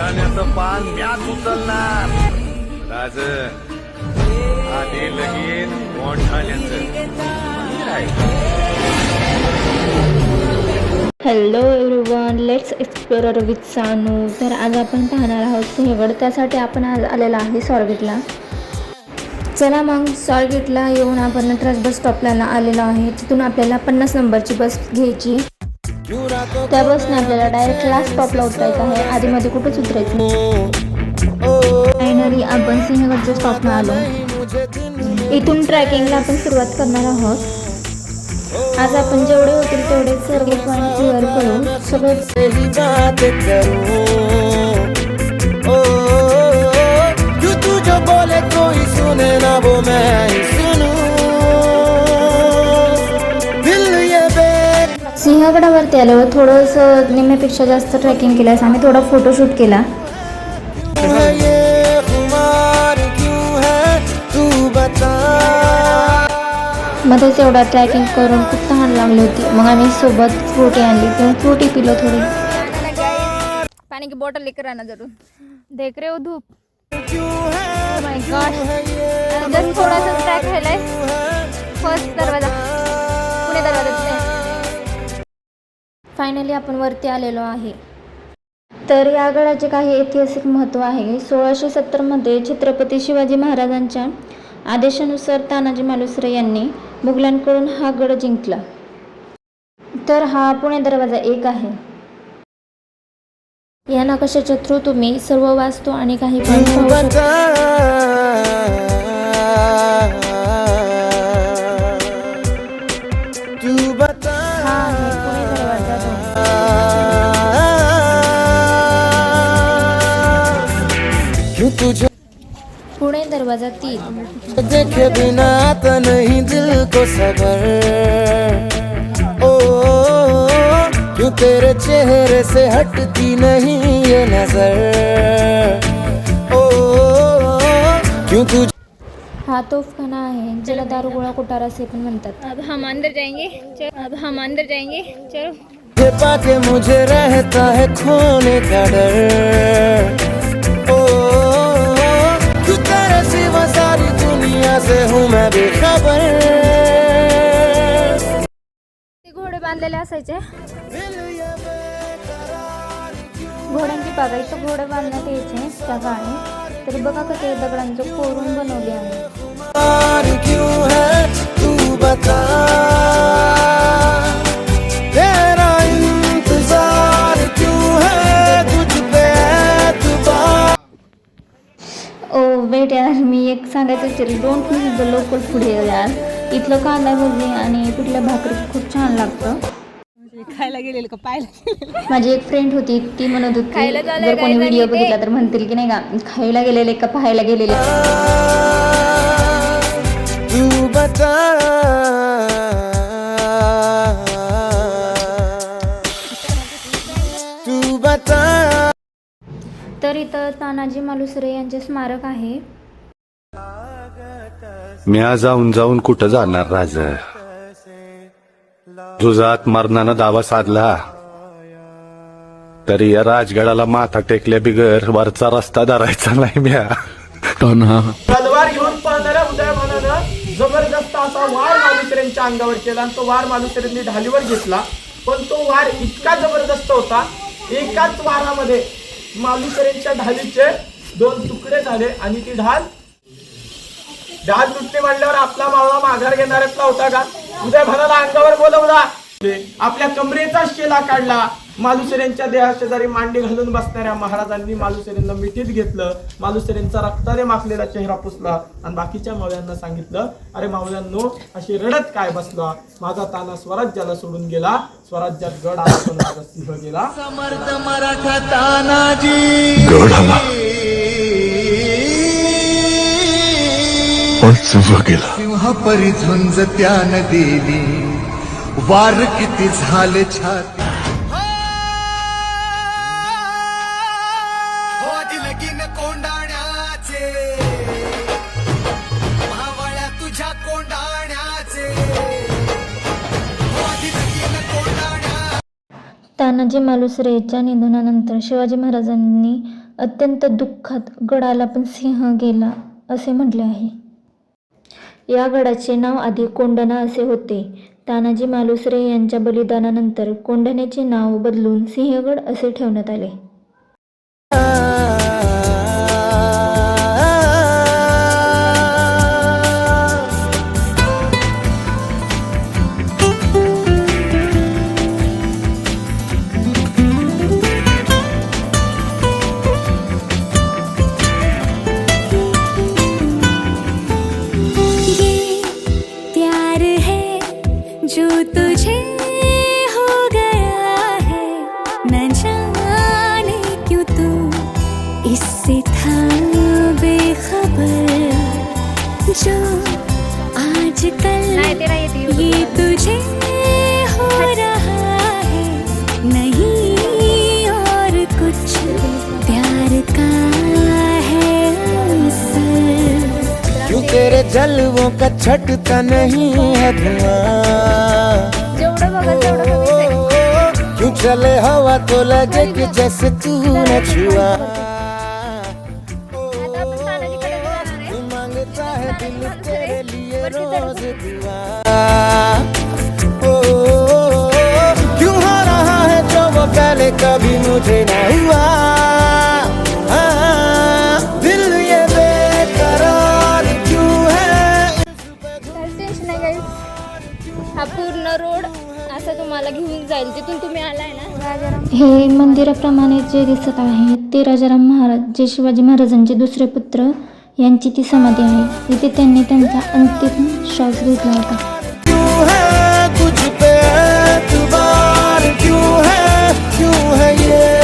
मोठाण्याचं पान म्याच उचलणार. राज आधी लगीन मोठाण्याचं. Hello everyone, let's explorer with Sanu. तर आज आपण पाहणार आहोत सिंहगड. त्यासाठी आपण आज आलेला आहे स्वारगेटला. चला मग स्वारगेटला येऊन आपण नटराज बस स्टॉपला आलेलो आहे. तिथून आपल्याला 50 नंबरची बस घ्यायची. त्या बसने आपल्याला डायरेक्ट लास्ट स्टॉपला उतरायचं आहे. आधीमध्ये कुठेच उतरायचं. फायनली आपण सिंहगडच्या स्टॉपला आलो. इथून ट्रॅकिंगला आपण सुरुवात करणार आहोत. आज आपण जेवढे होतील तेवढे सगळे पॉईंट क्लिअर करू. सगळे सिंहगडावरती आल्यावर थोडंसं निम्म्यापेक्षा जास्त ट्रेकिंग केल्यास आम्ही थोडा फोटोशूट केला. मध्येच एवढा ट्रॅकिंग करून खूप तहान लागली होती. मग आम्ही सोबत फ्रुटी आणली किंवा फ्रुटी पिलो थोडी. पानी की बोतल लेकर आना जरूर. देख रहे हो धूप. माय गॉड, जस्ट थोड़ा सा ट्रॅक राहिलाय. फर्स्ट दरवाजा, पुणे दरवाजा. फायनली आपण वरती आलेलो आहे. तर या गडाचे काही ऐतिहासिक महत्त्व आहे. 1670 मध्ये छत्रपती शिवाजी महाराजांच्या आदेशानुसार तानाजी मालुसरे यांनी मुघलांकडून हा गड जिंकला. तर हा पुणे दरवाजा 1 आहे. या नकाशाच्या थ्रू तुम्ही सर्व वास्तू आणि काही पॉईंट पाहू शकता. हा आहे पुणे दरवाजा 2. पुणे दरवाजा 3. देखे बिना तो नहीं दिल को सबर, ओ क्यों तेरे चेहरे से हटती नहीं ये नजर, ओ क्यों तुझे. हा तोफखाना आहे ज्याला दारुगोळा कोठार असे पण म्हणतात. अब हम अंदर जाएंगे. चलो. पाके मुझे रहता है खोने का डर, ओ तू तेरे सिवा सारी दुनिया से हूँ मैं बेखबर. घोडे बांधलेले असायचे. घोड्यांची बागा इथं घोडे बांधण्यात यायचे त्या काळी. तरी बघा कसे दगडांचं कोरून बनवले आहे. क्यों है तू बता, तेरा इंतजार क्यों है तुझ पे एतबार. ओ वेट यार, मी एक सांगायचं विचारली. Don't miss the local food यार. इथलं कांदा भजी आणि पिठल्या भाकरी खूप छान लागतं. खायला गेलेलं का पाहायला. माझी एक फ्रेंड होती, ती म्हणत होती खायला झालंय जर कोणी काय व्हिडिओ झालंय बघितला तर म्हणतील की नाही का खायला गेलेले का पाहायला गेलेले. तू बता, तू बता. तर इथं तानाजी मालुसरे यांचे स्मारक आहे. म्या जाऊन कुठं जाणार राज. जुजात मरणानं दावा साधला तरी या राजगडाला माथा टेकल्या बिगर वरचा रस्ता धरायचा नाही म्या. तलवार घेऊन पळणाऱ्या उदयभानानं जबरदस्त असा वार मालुसरेंच्या अंगावर केला आणि तो वार मालुसरेंनी ढालीवर घेतला. पण तो वार इतका जबरदस्त होता, एकाच वारामध्ये मालुसरेंच्या ढालीचे 2 तुकडे झाले आणि ती ढाल तुटली म्हणल्यावर आपला मावळा माघार घेणाऱ्यातला होता का? उदयभानाला अंगावर बोलवला, आपल्या कमरेचा शेला काढला. मालुसरेंच्या देहाशेजारी मांडी घालून बसणाऱ्या महाराजांनी मालुसरेंना मिठीत घेतलं. मालुसरेंचा रक्ताने माखलेला चेहरा पुसला आणि बाकीच्या मावळ्यांना सांगितलं, अरे मावळ्यांनो, अशी रडत काय बसला? माझा ताना स्वराज्याला सोडून गेला, स्वराज्यात गड आला पण माझा सिंह गेला. समर्थ मराठा तानाजी गडाला पण सिंह गेला. सिंह परी झुंज त्यानं दिली, वार किती झाले छाती. लगीन कोंडाण्याचे, मावळ्या तुझ्या कोंडाण्याचे. तानाजी मालुसरेच्या निधनानंतर शिवाजी महाराजांनी अत्यंत दुःखात गडाला पण सिंह गेला असे म्हटले आहे. या गडाचे नाव आधी कोंढणा असे होते. तानाजी मालुसरे यांच्या बलिदानानंतर कोंढण्याचे नाव बदलून सिंहगड असे ठेवण्यात आले. जो तुझे हो गया है, न जाने क्यों तू इससे था बेखबर. जो आजकल नाही तेरा येते ये तुझे हो रहा है, नहीं और कुछ प्यार का है असर. क्यों तेरे जलवों का छटता नहीं है धुआं, जेवढं बघा तेवढं कमीच आहे. क्यों चले हवा तो लगे कि जैसे तूने छुआ. आता आपण तानाजीकडे जाणार आहे. मांगता है दिल तेरे लिए रोज दुआ. क्यों हो रहा है जो वो पहले कभी मुझे ना हुआ. दिल ये बेकरार क्यों है. काही टेन्शन नाही गाईस. हा पूर्ण रोड असा तुम्हाला घेऊन जाईल जिथून तुम्ही आलाय ना राजाराम. हे मंदिराप्रमाणे जे दिसत आहे ते राजाराम महाराज जे शिवाजी महाराजांचे दुसरे पुत्र यांची ती समाधी आहे. इथे त्यांनी त्यांचा अंतिम श्वास घेतला होता. क्यों है तुझ पे एतबार क्यों है ये